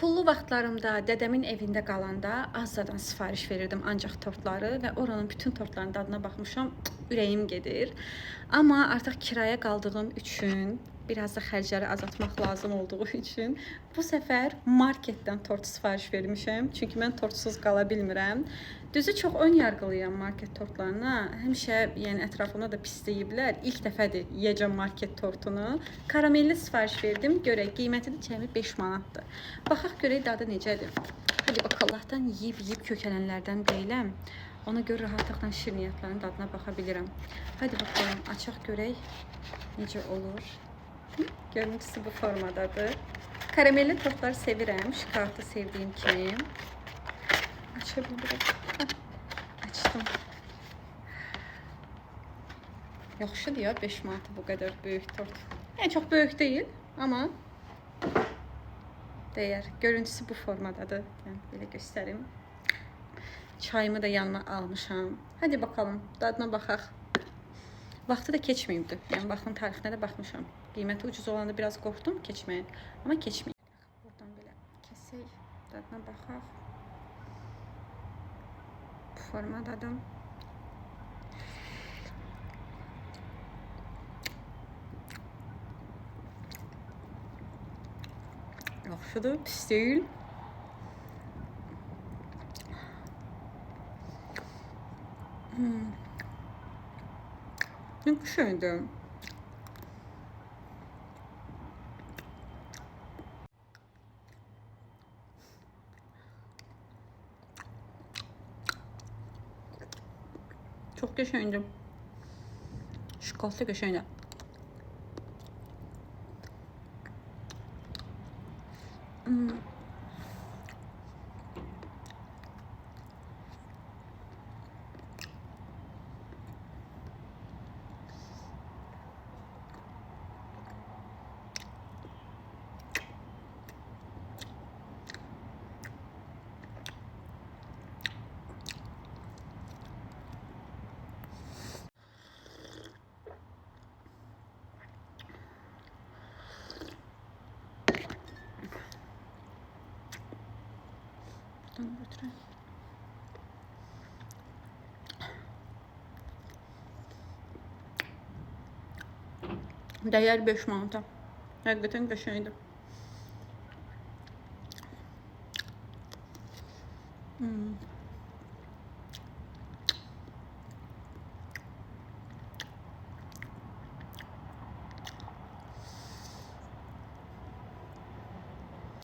Pullu vaxtlarımda dədəmin evində qalanda Azzadan sifariş verirdim ancaq tortları və oranın bütün tortlarının dadına baxmışam, ürəyim gedir. Amma artıq kiraya qaldığım üçün, biraz da xərcləri azaltmaq lazım olduğu üçün bu səfər marketdən tort sifariş vermişəm. Çünki mən tortsuz qala bilmirəm. Düzü çox ön yarğılıyam market tortlarına. Həmişə, yəni ətrafımda da pisləyiblər. İlk dəfədir yeyəcəm market tortunu. Karamelli sifariş verdim. Görək, qiyməti də cəmi 5 manatdır. Baxaq görək dadı necədir. Hadi bax, Allahdan yeyib kökələnlərdən deyiləm. Ona görə rahatlıqla şirniyyatların dadına baxa bilirəm. Hadi bakalım, açaq görək necə olur. Görüntüsü bu formadadır. Karamelli tortları sevirəm. Şokoladlı sevdiyim kimi. Aça bilmirəm. Açdım. Yaxşıdır ya, 5 manatı bu qədər böyük tort. Yəni çox böyük deyil, amma dəyər. Görüntüsü bu formadadır. Yəni belə göstərim. Çayımı da yanıma almışam. Hadi bakalım, dadına baxaq. Vaxtı da keçməyibdi. Yəni vaxtın tarixinə də baxmışam. Qiyməti ucuz olanda biraz qorxdum keçməyə, amma keçməyib. Buradan belə kəsək, dadına baxaq. Bu formadadır. Yaxşıdır, pis deyil. Ne şeydi? Çok geçeydi. Şokolatlı geçeydi. Buradan götüreyim. Dəyər 5 manata. Həqiqətən qəşəngdir.